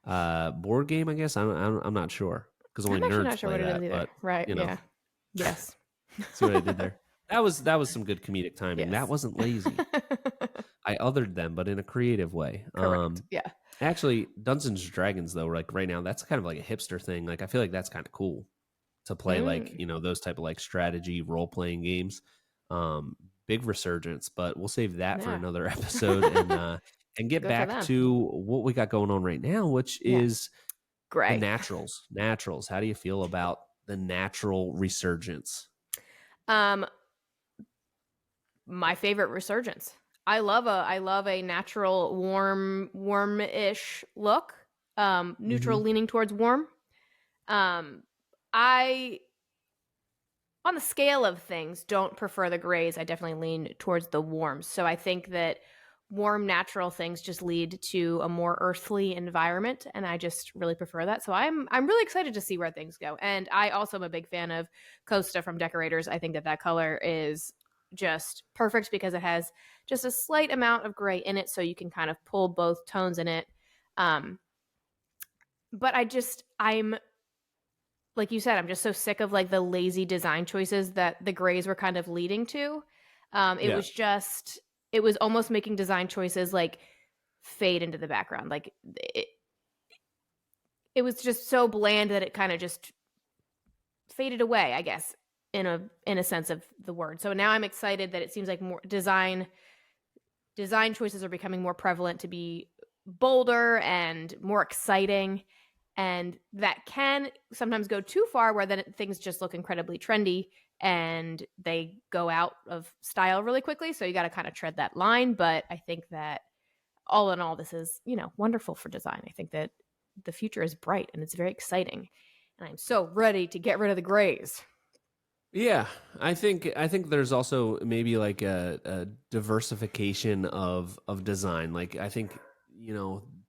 board game. I guess I'm not sure because only I'm actually nerds not sure play what it is that. either. But Right. you know, Yeah. Yes. see what I did there? That was some good comedic timing. That Yes. wasn't lazy. I othered them, but in a creative way. Correct. Yeah. Actually, Dungeons and Dragons, though, like right now, that's kind of like a hipster thing. Like I feel like that's kind of cool to play, like Mm. those type of like strategy role playing games. Um, Big resurgence, but we'll save that for Yeah. another episode and get Good for back them. to what we got going on right now, which Yeah. is the Gray. naturals. Naturals. How do you feel about the natural resurgence? Um, my favorite resurgence. I love a natural warm-ish look. Neutral Mm-hmm. leaning towards warm. I on the scale of things don't prefer the grays. I definitely lean towards the warms. So I think that warm natural things just lead to a more earthly environment and I just really prefer that. So I'm really excited to see where things go. And I also am a big fan of Costa from Decorators. I think that color is just perfect because it has just a slight amount of gray in it so you can kind of pull both tones in it. Um but I'm like you said, I'm just so sick of like the lazy design choices that the grays were kind of leading to. It Yeah. was just, it was almost making design choices like fade into the background. Like it was just so bland that it kind of just faded away, I guess, in a sense of the word. So now I'm excited that it seems like more design choices are becoming more prevalent to be bolder and more exciting. And that can sometimes go too far where then things just look incredibly trendy and they go out of style really quickly. So you got to kind of tread that line. But I think that all in all, this is, wonderful for design. I think that the future is bright and it's very exciting. And I'm so ready to get rid of the grays. Yeah, I think there's also maybe like a diversification of design. Like I think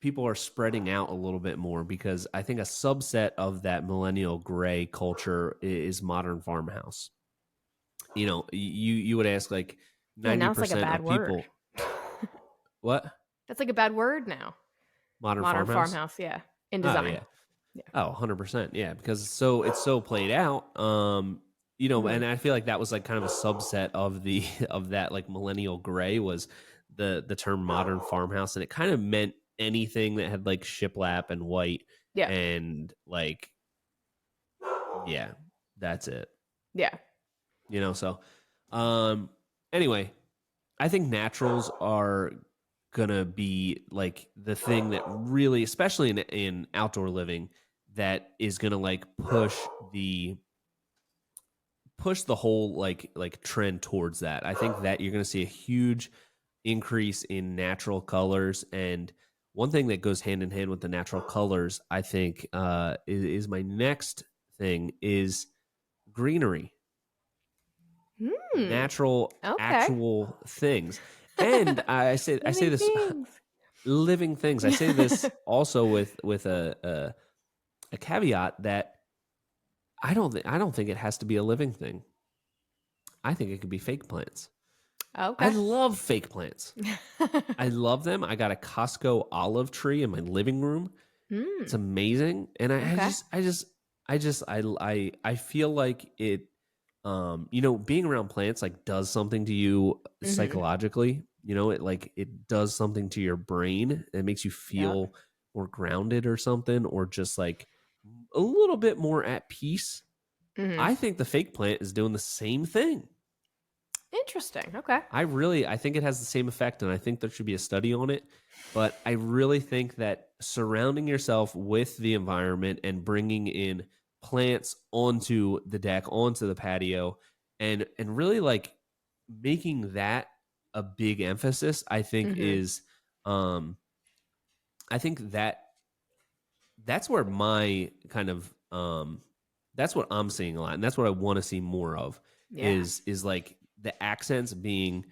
people are spreading out a little bit more because I think a subset of that millennial gray culture is modern farmhouse. You would ask like Yeah, ninety now it's like a percent bad of word. people what That's like a bad word now. modern Modern farmhouse. farmhouse, yeah. In Oh design. yeah. Yeah. Oh, 100%. Yeah, because it's so played out. Mhm. and I feel like that was like kind of a subset of the of that like millennial gray was the term modern farmhouse, and it kind of meant anything that had like shiplap and white Yeah. and like yeah, that's it. Yeah. So um anyway, I think naturals are gonna be like the thing that really, especially in outdoor living, that is gonna like push the whole like trend towards that. I think that you're gonna see a huge increase in natural colors, and one thing that goes hand in hand with the natural colors, I think, is my next thing is greenery, Hmm. natural, Okay. actual things. And I say Living this things. living things. I say this also with a caveat that I don't think it has to be a living thing. I think it could be fake plants. I Okay. love fake plants. I love them. I got a Costco olive tree in my living room. It's Hmm. amazing, and Okay. I feel like it. Being around plants like does something to you Mhm. psychologically. It does something to your brain. It makes you Yep. feel more grounded or something, or just like a little bit more at peace. Mhm. I think the fake plant is doing the same thing. Interesting. Okay. I think it has the same effect, and I think there should be a study on it. But I really think that surrounding yourself with the environment and bringing in plants onto the deck, onto the patio, and really like making that a big emphasis, Mhm. um, I think that's where my kind of that's what I'm seeing a lot, and that's what I want to see more of Yeah. is like the accents being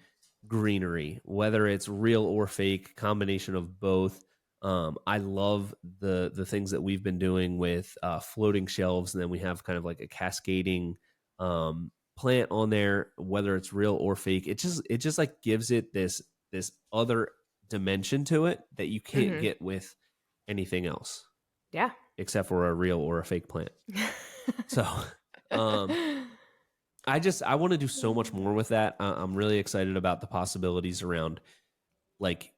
greenery, whether it's real or fake, combination of both. I love the things that we've been doing with floating shelves, and then we have kind of like a cascading plant on there, whether it's real or fake. It just like gives it this other dimension to it that you can't Mhm. get with anything else Yeah. except for a real or a fake plant. So, um, I want to do so much more with that. I'm really excited about the possibilities around like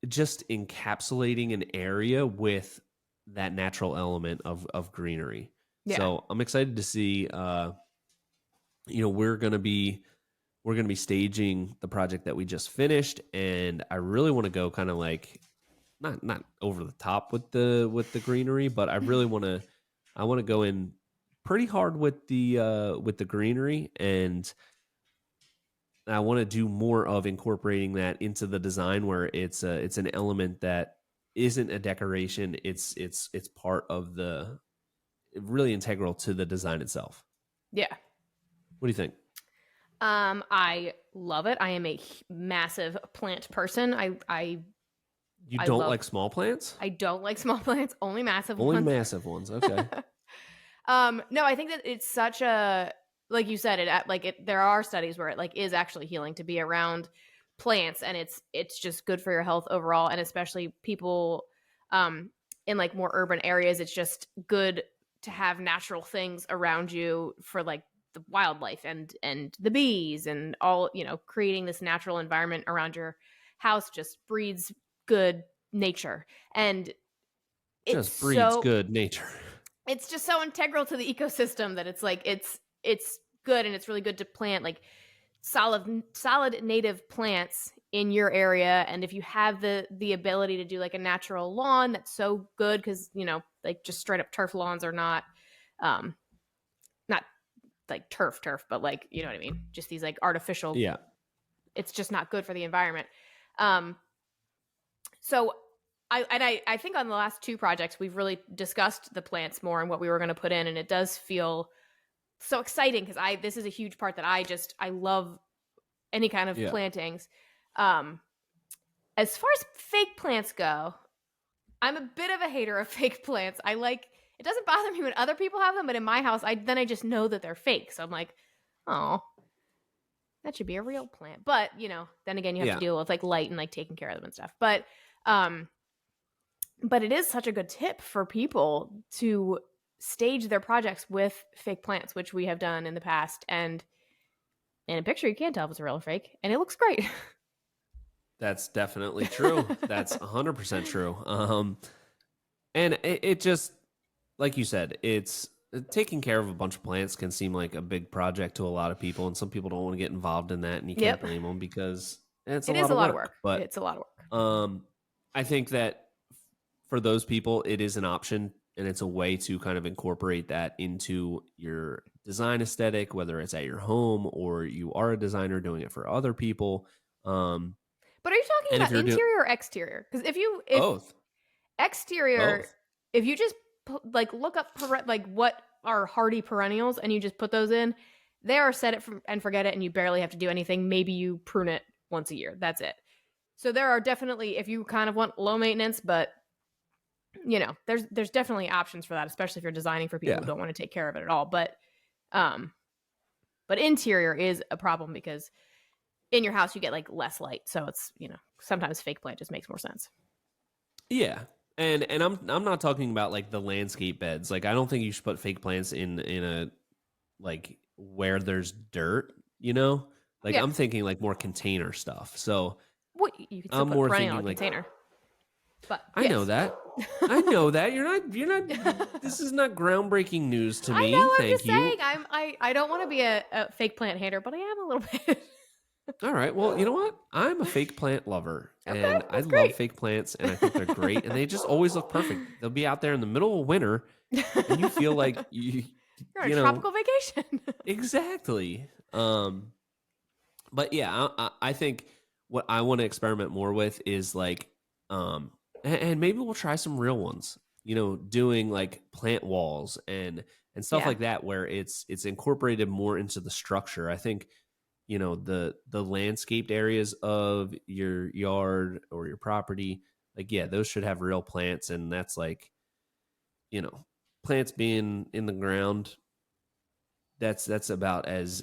just encapsulating an area with that natural element of greenery. Yeah. So I'm excited to see. We're gonna be staging the project that we just finished, and I really want to go kind of like not over the top with the greenery, but I want to go in pretty hard with the greenery, and I want to do more of incorporating that into the design where it's an element that isn't a decoration. It's part of the really integral to the design itself. Yeah. What do you think? I love it. I am a massive plant person. You I don't love like small plants? I don't like small plants, only massive Only ones. massive ones. Okay. No, I think that it's such a like you said there are studies where it like is actually healing to be around plants, and it's just good for your health overall, and especially people um in like more urban areas, it's just good to have natural things around you for like the wildlife and the bees and all, creating this natural environment around your house just breeds good nature. And it's Just breeds so good nature. it's just so integral to the ecosystem that it's like it's good, and it's really good to plant like solid native plants in your area. And if you have the ability to do like a natural lawn, that's so good, because like just straight up turf lawns are um not like turf, but like, you know what I mean, just these like artificial, Yeah. it's just not good for the environment. um so I think on the last two projects we've really discussed the plants more and what we were going to put in, and it does feel so exciting because I this is a huge part that I love any kind of Yeah. plantings. Um, as far as fake plants go, I'm a bit of a hater of fake plants. I like it doesn't bother me when other people have them, but in my house, I just know that they're fake. So I'm like, oh, that should be a real plant. But then again, you have to Yeah. deal with like light and like taking care of them and stuff. Um, but it is such a good tip for people to stage their projects with fake plants, which we have done in the past. And in a picture, you can't tell if it's real or fake, and it looks great. That's definitely true. That's 100% true. And it just, like you said, it's taking care of a bunch of plants can seem like a big project to a lot of people, and some people don't want to get involved in that, and you can't Yep. blame them because it's a It is lot a of lot of work. work. But It's a lot of work. I think that for those people, it is an option, and it's a way to kind of incorporate that into your design aesthetic, whether it's at your home or you are a designer doing it for other people. But are you talking And if about you're doing interior or exterior? Because if both, exterior, both, if you just like look up like what are hardy perennials and you just put those in, they are set it and forget it, and you barely have to do anything. Maybe you prune it once a year. That's it. So there are definitely, if you kind of want low maintenance, but there's definitely options for that, especially if you're designing for people yeah. who don't want to take care of it at all. Um, but interior is a problem because in your house you get like less light, so it's sometimes fake plant just makes more sense. Yeah. And I'm not talking about like the landscape beds. Like I don't think you should put fake plants in a like where there's dirt, you know? Like Yeah, I'm thinking like more container stuff. So what you could still I'm put more perennial in thinking a like container, but I know yes. that. I know that. You're not this is not groundbreaking news to I me. know. I'm Thank just saying. you. I don't want to be a fake plant hater, but I am a little bit. All right. Well, you know what? I'm a fake plant lover Okay, and I that's love great. fake plants and I think they're great and they just always look perfect. They'll be out there in the middle of winter and you feel like You're on a you know, tropical vacation. exactly. But yeah, I think what I want to experiment more with is like, and maybe we'll try some real ones. You know, doing like plant walls and stuff Yeah. like that, where it's incorporated more into the structure. I think the landscaped areas of your yard or your property, like yeah, those should have real plants, and that's like you know plants being in the ground. That's about as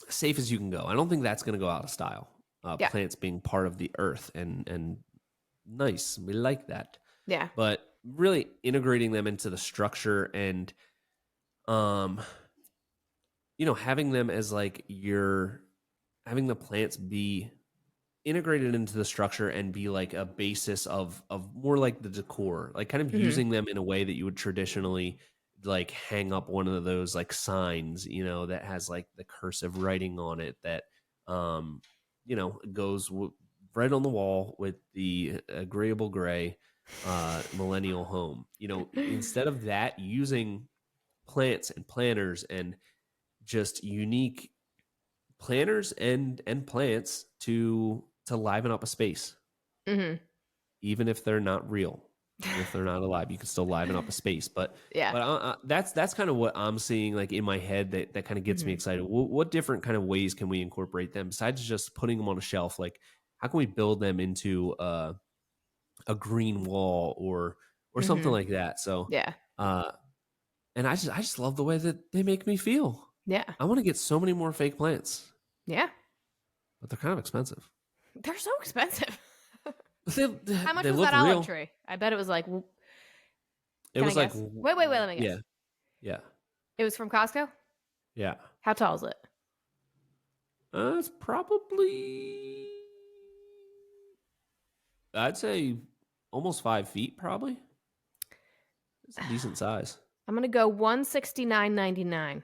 safe as you can go. I don't think that's going to go out of style. Yeah. Plants being part of the earth and nice, we like that. Yeah. But really integrating them into the structure and um, having them as like having the plants be integrated into the structure and be like a basis of more like the decor, like kind of Hmm. using them in a way that you would traditionally like hang up one of those like signs, that has like the cursive writing on it that goes right on the wall with the agreeable gray millennial home. Instead of that, using plants and planters and just unique planters and plants to liven up a space, Hmm. even if they're not real, even if they're not alive, you can still liven up a space. But Yeah. but that's kind of what I'm seeing like in my head that kind of gets me Hmm. excited. What different kind of ways can we incorporate them besides just putting them on a shelf? Like how can we build them into a green wall or something Hmm. like that? So Yeah. uh, and I just love the way that they make me feel. Yeah. I want to get so many more fake plants, Yeah. but they're kind of expensive. They're so expensive. They, How much they was look that olive real. tree? I bet it was like. It Can I was like, guess? Wait. Let me yeah, guess. yeah, It was from Costco. yeah. How tall is it? It's probably, I'd say, almost 5 feet. Probably, it's a decent size. I'm gonna go 169.99.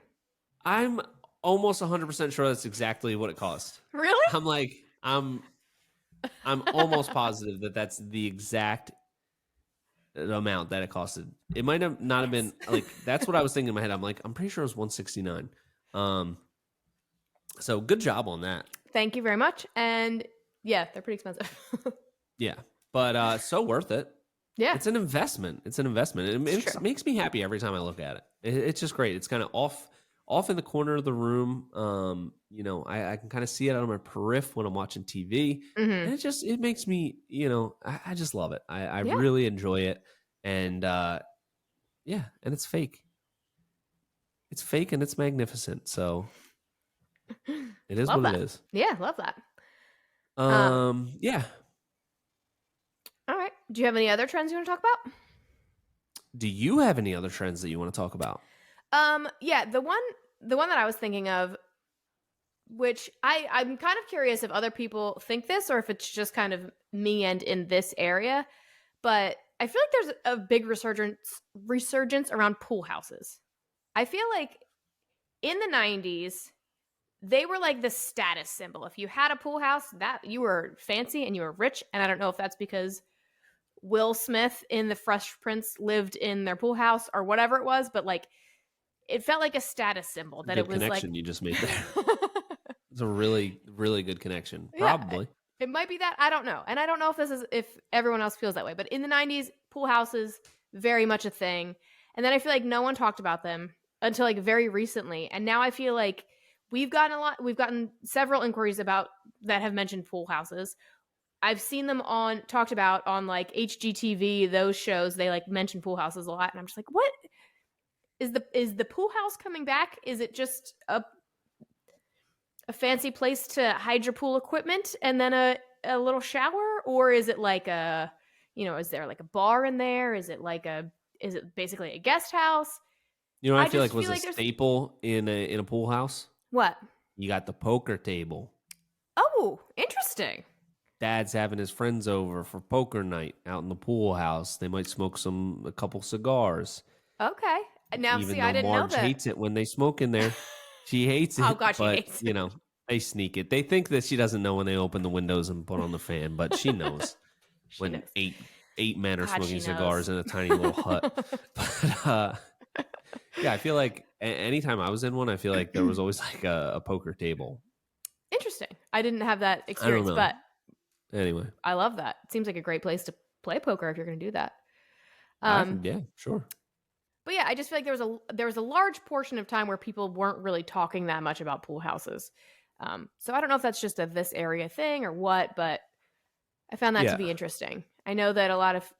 I'm almost 100% sure that's exactly what it cost. Really? I'm like, I'm almost positive that that's the exact amount that it costed. It might have not have been Yes. like that's what I was thinking in my head. I'm like, I'm pretty sure it was 169. Um, so good job on that. Thank you very much. And yeah, they're pretty expensive. Yeah, but so worth it. Yeah, It's an investment. It's an investment. It it's makes, true. makes me happy every time I look at it. It's just great. It's kind of off in the corner of the room. I can kind of see it on my periph when I'm watching TV, Hmm. and it makes me, I just love it. I Yeah, really enjoy it, and yeah, and it's fake. It's fake and it's magnificent. So it is love what it that. is. Yeah, love that. Um, Yeah. all right. Do you have any other trends you want to talk about? Do you have any other trends that you want to talk about? Yeah, the one that I was thinking of, which I'm kind of curious if other people think this or if it's just kind of me and in this area, but I feel like there's a big resurgence around pool houses. I feel like in the 90s, they were like the status symbol. If you had a pool house, that you were fancy and you were rich, and I don't know if that's because Will Smith in The Fresh Prince lived in their pool house or whatever it was, but like it felt like a status symbol that it Good was like connection you just made there. It's a really, really good connection. yeah, Probably. it might be that. I don't know. And I don't know if everyone else feels that way, but in the 90s, pool houses very much a thing. And then I feel like no one talked about them until like very recently. And now I feel like we've gotten several inquiries about that have mentioned pool houses. I've seen them talked about on like HGTV, those shows, they like mention pool houses a lot, and I'm just like, what is the pool house coming back? Is it just a fancy place to hide your pool equipment and then a little shower, or is it like is there like a bar in there? Is it basically a guest house? I I feel just like was feel a like there's staple in a pool house. what? You got the poker table. Oh, interesting. Dad's having his friends over for poker night out in the pool house. They might smoke a couple cigars. Okay. Now Even see, I though didn't know Marge that. hates it when they smoke in there. She hates Oh it, god, she but hates it. they sneak it. They think that she doesn't know when they open the windows and put on the fan, but she knows She when knows. eight men are God, smoking she cigars knows. in a tiny little hut. But yeah, I feel like anytime I was in one, I feel like there was always like a poker table. Interesting. I didn't have that I don't experience, know. but Anyway, I love that. It seems like a great place to play poker if you're going to do that. Um, yeah, sure. but yeah, I just feel like there was a large portion of time where people weren't really talking that much about pool houses. So I don't know if that's just a this area thing or what, but I found that to Yeah, be interesting. I know that a lot of,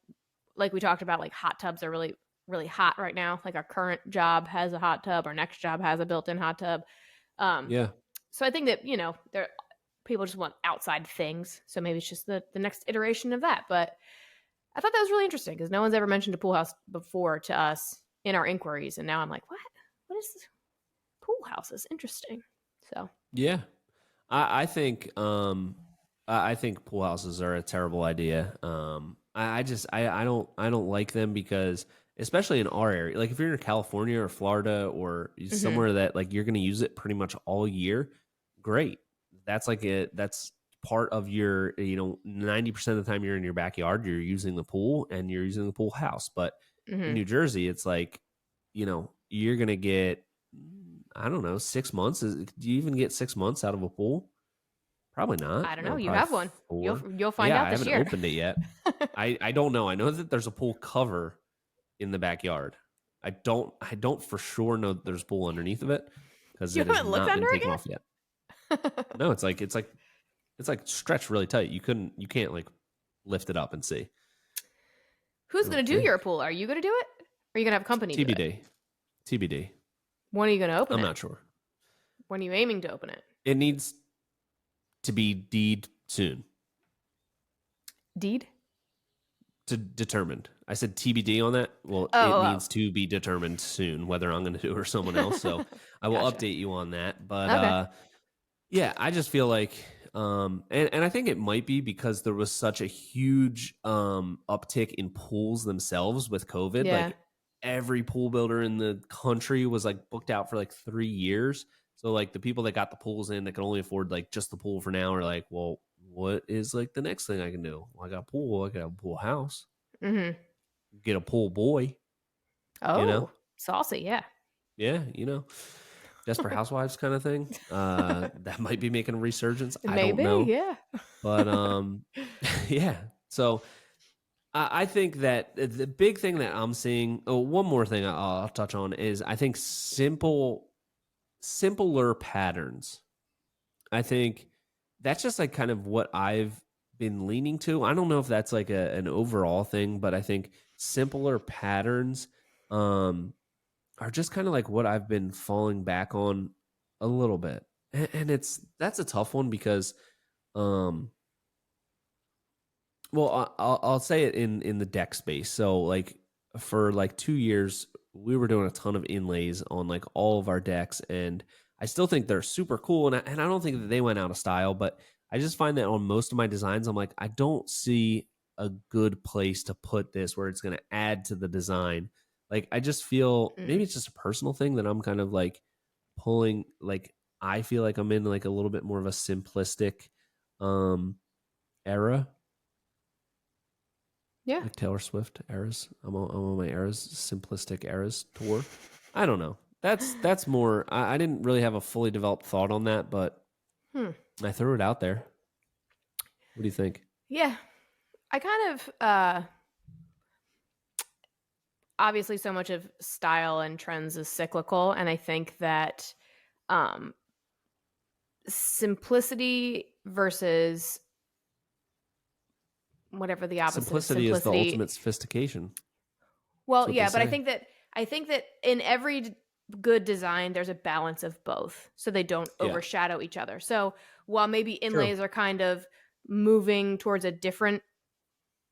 like we talked about, like hot tubs are really really hot right now. Like our current job has a hot tub, our next job has a built-in hot tub. Um, yeah. so I think that there people just want outside things. So maybe it's just the next iteration of that. But I thought that was really interesting because no one's ever mentioned a pool house before to us in our inquiries, and now I'm like, what? What is this? Pool houses? Interesting. So Yeah, I think I think pool houses are a terrible idea. I don't like them because especially in our area, like if you're in California or Florida or mhm. somewhere that like you're going to use it pretty much all year, great. That's part of your 90% of the time you're in your backyard, you're using the pool and you're using the pool house. But in Mhm. New Jersey, it's like you're going to get I don't know, 6 months. Do you even get 6 months out of a pool? Probably not. I don't know. No, You probably have one. You'll 4. you'll find Yeah, out I this haven't year. opened it yet. I don't know. I know that there's a pool cover in the backyard. I don't for sure know that there's a pool underneath of it because You it has haven't looked not under been taken it off yet. yet? No, it's like stretched really tight. You can't like lift it up and see. Who's I going don't to do your think. pool? Are you going to do it? Or are you going to have company do it? TBD. TBD. When are you going to open I'm it? not sure. When are you aiming to open it? It needs to be deed soon. Deed? To determined. I said TBD on that. Well, it Oh, needs to be determined soon whether I'm going to do it or someone else. So I will Gotcha. update you on that. But Okay. yeah, I just feel like, and I think it might be because there was such a huge uptick in pools themselves with COVID. Yeah. Like every pool builder in the country was like booked out for like 3 years. So like the people that got the pools in that can only afford like just the pool for now are like, well, what is like the next thing I can do? Well, I got a pool. I got a pool house. Mhm. Get a pool boy. You know? Oh, saucy, yeah. Yeah. Desperate Housewives kind of thing. That might be making a resurgence. I don't Maybe, know, yeah. but yeah. So I think that the big thing that I'm seeing. Oh, one more thing I'll touch on is I think simpler patterns. I think that's just like kind of what I've been leaning to. I don't know if that's like an overall thing, but I think simpler patterns um, are just kind of like what I've been falling back on a little bit. And that's a tough one because, um, well, I'll say it in the deck space. So like for like 2 years, we were doing a ton of inlays on like all of our decks, and I still think they're super cool. And I don't think that they went out of style, but I just find that on most of my designs, I'm like, I don't see a good place to put this where it's going to add to the design. Like, I just feel maybe Mm. it's just a personal thing that I'm kind of like pulling, like, I feel like I'm in like a little bit more of a simplistic um era, Yeah. like Taylor Swift eras. I'm on my eras, simplistic eras tour. I don't know. That's more. I didn't really have a fully developed thought on that, but Hmm. I threw it out there. What do you think? Yeah. I kind of obviously so much of style and trends is cyclical, and I think that um simplicity versus whatever the opposite of Simplicity is the simplicity. ultimate sophistication. That's Well, what they yeah, but I say. think that in every good design there's a balance of both so they don't Yeah. overshadow each other. So while maybe True. inlays are kind of moving towards a different,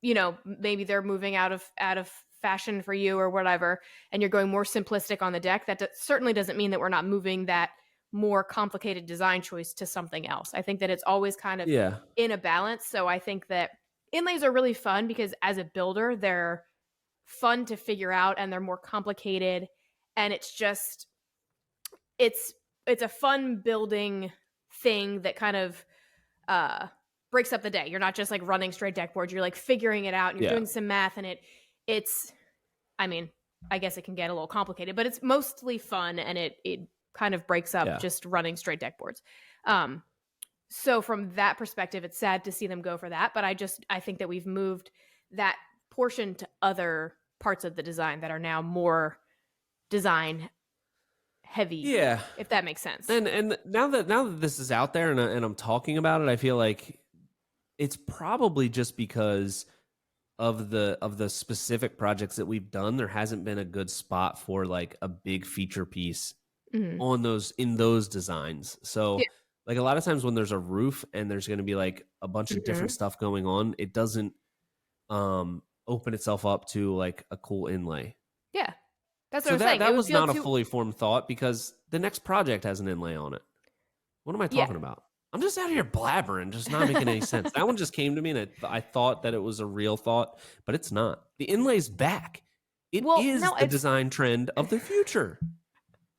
maybe they're moving out of fashion for you or whatever, and you're going more simplistic on the deck, that certainly doesn't mean that we're not moving that more complicated design choice to something else. I think that it's always kind of Yeah. in a balance. So I think that inlays are really fun because as a builder, they're fun to figure out and they're more complicated, and it's a fun building thing that kind of uh breaks up the day. You're not just like running straight deck boards, you're like figuring it out and you're Yeah. doing some math, and it's I mean, I guess it can get a little complicated, but it's mostly fun, and it kind of breaks up Yeah. just running straight deck boards. um so from that perspective, it's sad to see them go for that, but I think that we've moved that portion to other parts of the design that are now more design heavy, Yeah. if that makes sense. And now that this is out there and I'm talking about it, I feel like it's probably just because of the specific projects that we've done, there hasn't been a good spot for like a big feature piece Mhm. on those in those designs. Yeah. So like a lot of times when there's a roof and there's going to be like a bunch of different Mhm. stuff going on, it doesn't open itself up to like a cool inlay. Yeah. That's what I So was that saying. It that would was feel not a too. fully formed thought because the next project has an inlay on it. What am I Yeah. talking about? I'm just out here blabbering, just not making any sense. That one just came to me, and I thought that it was a real thought, but it's not. The inlay's back. It Well, is no, the it's design trend of the future.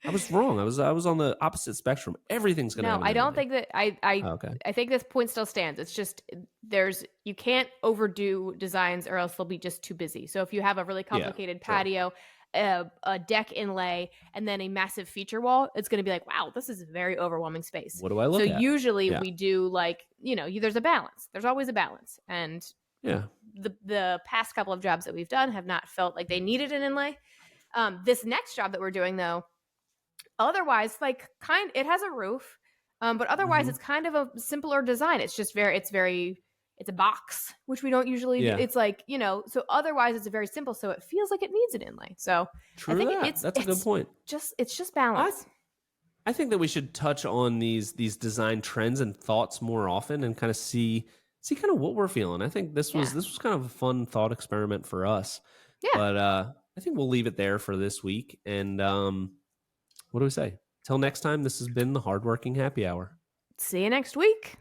I was wrong. I was on the opposite spectrum. Everything's going to no, have an I don't inlay. think that I Oh, okay. I think this point still stands. It's just you can't overdo designs or else they'll be just too busy. So if you have a really Yeah. complicated Sure. patio, a deck inlay, and then a massive feature wall, it's going to be like, wow, this is a very overwhelming space. What do I So look at? usually Yeah. we do like, there's a balance. There's always a balance. And Yeah. the past couple of jobs that we've done have not felt like they needed an inlay. This next job that we're doing though, otherwise, like it has a roof, but otherwise Hmm. it's kind of a simpler design. It's a box, which we don't usually do. Yeah. It's like, so otherwise it's very simple, so it feels like it needs an inlay. So I True think that. That's a good point. it's just I balance. I think that we should touch on these design trends and thoughts more often and kind of see kind of what we're feeling. I think this was Yeah. this was kind of a fun thought experiment for us. Yeah. But I think we'll leave it there for this week. And what do we say? Till next time, this has been the Hardworking Happy Hour. See you next week.